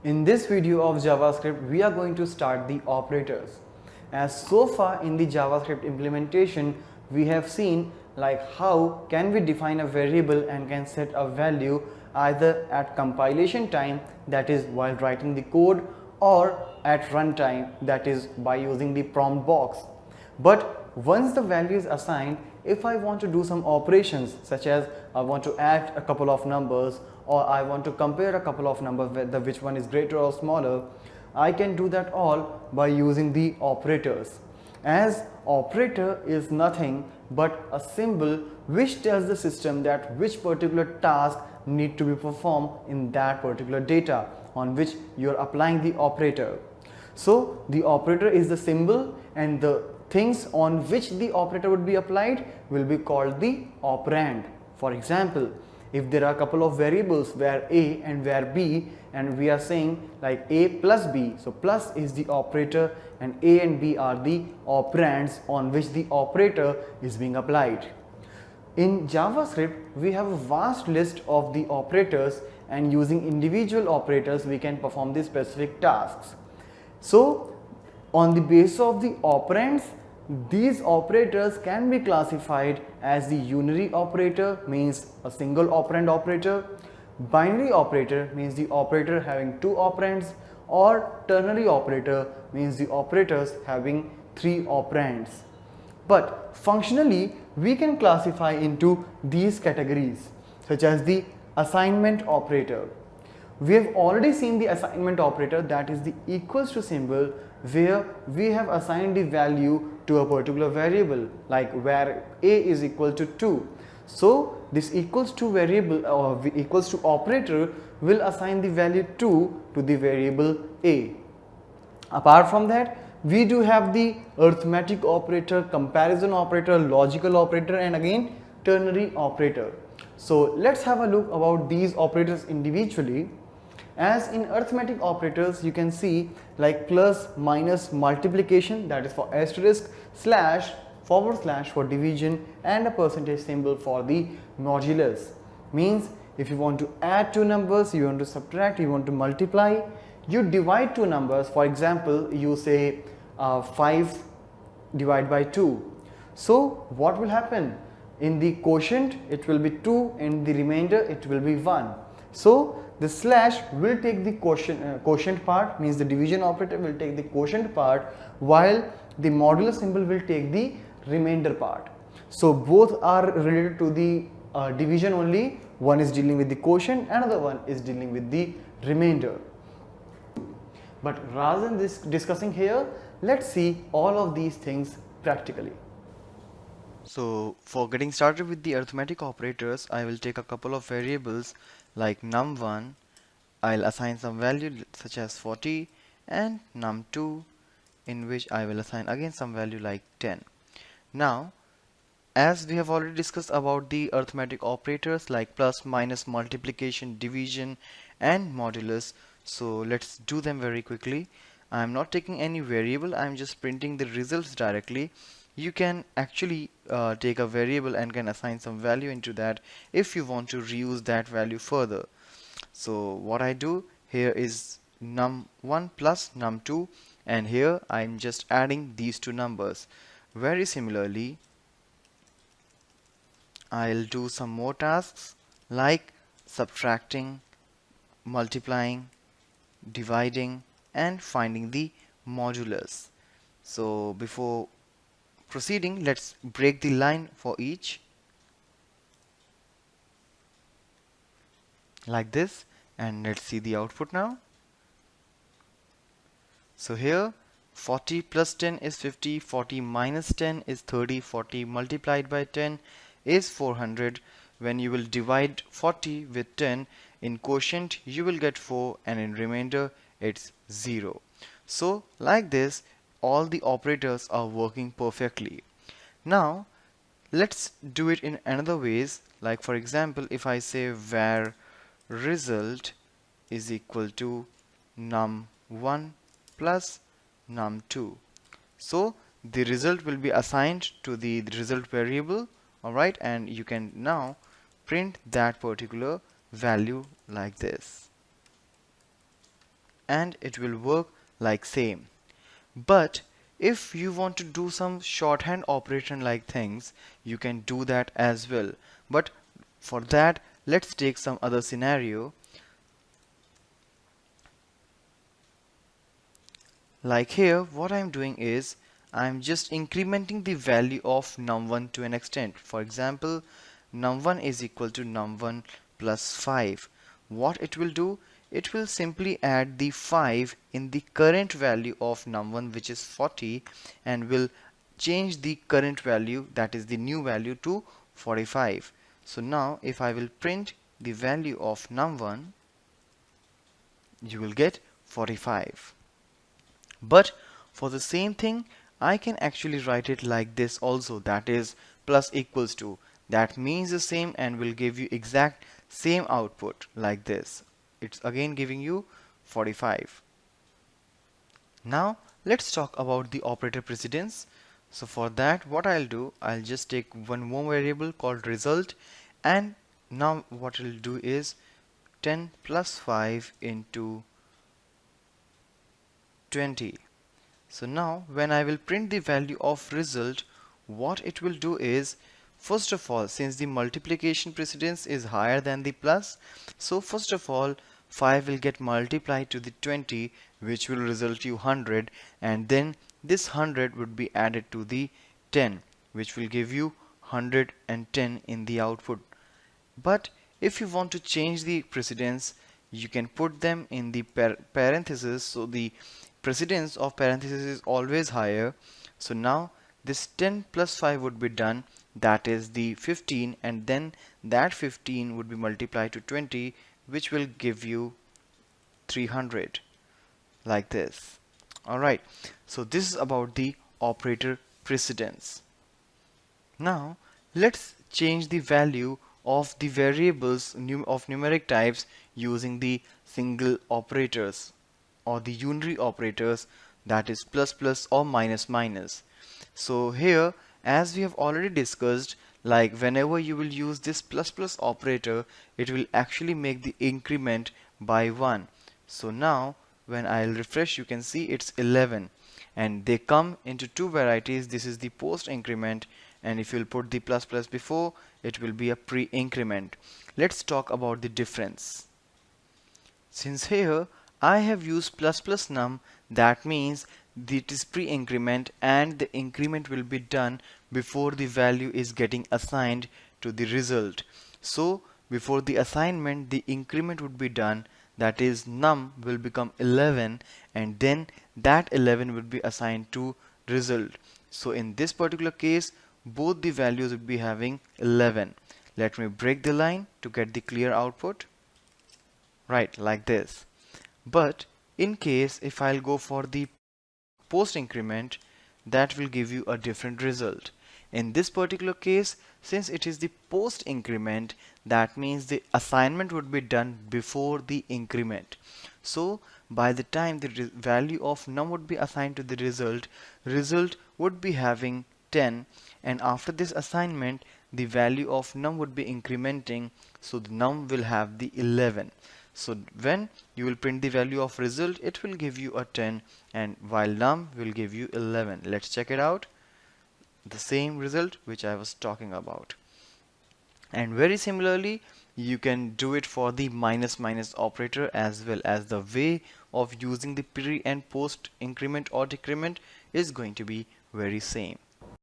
In this video of JavaScript, we are going to start the operators. As so far in the JavaScript implementation, we have seen like how can we define a variable and can set a value either at compilation time, that is while writing the code, or at runtime, that is by using the prompt box. But once the value is assigned, if I want to do some operations such as I want to add a couple of numbers or I want to compare a couple of numbers whether which one is greater or smaller, I can do that all by using the operators. As operator is nothing but a symbol which tells the system that which particular task need to be performed in that particular data on which you are applying the operator. So the operator is the symbol and the things on which the operator would be applied will be called the operand. For example, if there are a couple of variables where a and where b, and we are saying like a plus b, so plus is the operator and a and b are the operands on which the operator is being applied. In JavaScript, we have a vast list of the operators, and using individual operators we can perform the specific tasks. So on the basis of the operands, these operators can be classified as the unary operator, means a single operand operator, binary operator means the operator having two operands, or ternary operator means the operators having three operands. But functionally we can classify into these categories such as the assignment operator. We have already seen the assignment operator, that is the equals to symbol where we have assigned the value to a particular variable, like where a is equal to 2. So this equals to variable or equals to operator will assign the value 2 to the variable a. Apart from that, we do have the arithmetic operator, comparison operator, logical operator, and again ternary operator. So let's have a look about these operators individually. As in arithmetic operators, you can see like plus, minus, multiplication, that is for asterisk, slash, forward slash for division, and a percentage symbol for the modulus. Means if you want to add two numbers, you want to subtract, you want to multiply, you divide two numbers. For example, you say 5 divided by 2. So what will happen? In the quotient it will be 2, in the remainder it will be 1. So the slash will take the quotient part, means the division operator will take the quotient part, while the modular symbol will take the remainder part. So both are related to the division only. One is dealing with the quotient, another one is dealing with the remainder. But rather than discussing here, let's see all of these things practically. So for getting started with the arithmetic operators, I will take a couple of variables like num1, I'll assign some value such as 40, and num2, in which I will assign again some value like 10. Now, as we have already discussed about the arithmetic operators like plus, minus, multiplication, division, and modulus, so let's do them very quickly. I am not taking any variable, I am just printing the results directly. You can actually take a variable and can assign some value into that if you want to reuse that value further. So what I do here is num1 plus num2, and here I'm just adding these two numbers. Very similarly, I'll do some more tasks like subtracting, multiplying, dividing, and finding the modulus. So before proceeding, let's break the line for each like this, and let's see the output now. So here 40 plus 10 is 50, 40 minus 10 is 30, 40 multiplied by 10 is 400. When you will divide 40 with 10, in quotient you will get 4, and in remainder it's 0. So like this, all the operators are working perfectly. Now let's do it in another ways, like for example, if I say var result is equal to num1 plus num2, so the result will be assigned to the result variable, alright, and you can now print that particular value like this. and it will work like same. But if you want to do some shorthand operation like things, you can do that as well. But for that, let's take some other scenario. Like here, what I'm doing is I'm just incrementing the value of num1 to an extent. For example, num1 is equal to num1 plus 5. What it will do? It will simply add the 5 in the current value of num1, which is 40, and will change the current value, that is the new value, to 45. So now if I will print the value of num1, you will get 45. But for the same thing, I can actually write it like this also, that is plus equals to. That means the same and will give you exact same output like this. It's again giving you 45. Now let's talk about the operator precedence. So for that, what I'll do, I'll just take one more variable called result, and now what I'll do is 10 plus 5 into 20. So now when I will print the value of result, what it will do is, first of all, since the multiplication precedence is higher than the plus, so first of all 5 will get multiplied to the 20, which will result you 100, and then this 100 would be added to the 10, which will give you 110 in the output. But if you want to change the precedence, you can put them in the parentheses, so the precedence of parentheses is always higher. So now this 10 plus 5 would be done, that is the 15, and then that 15 would be multiplied to 20, which will give you 300, like this. Alright, so this is about the operator precedence. Now let's change the value of the variables of numeric types using the single operators or the unary operators, that is plus plus or minus minus. So here, as we have already discussed, like whenever you will use this plus plus operator, it will actually make the increment by 1. So now when I'll refresh, you can see it's 11, and they come into two varieties. This is the post increment, and if you'll put the plus plus before, it will be a pre-increment. Let's talk about the difference. Since here I have used plus plus num, that means it is pre-increment and the increment will be done before the value is getting assigned to the result. So before the assignment, the increment would be done, that is num will become 11, and then that 11 would be assigned to result. So in this particular case, both the values would be having 11. Let me break the line to get the clear output. Right, like this. But in case if I'll go for the post increment, that will give you a different result. In this particular case, since it is the post increment, that means the assignment would be done before the increment. So by the time the value of num would be assigned to the result would be having 10, and after this assignment the value of num would be incrementing, so the num will have the 11. So when you will print the value of result, it will give you a 10, and while num will give you 11. Let's check it out. The same result which I was talking about. And very similarly, you can do it for the minus minus operator as well, as the way of using the pre and post increment or decrement is going to be very same.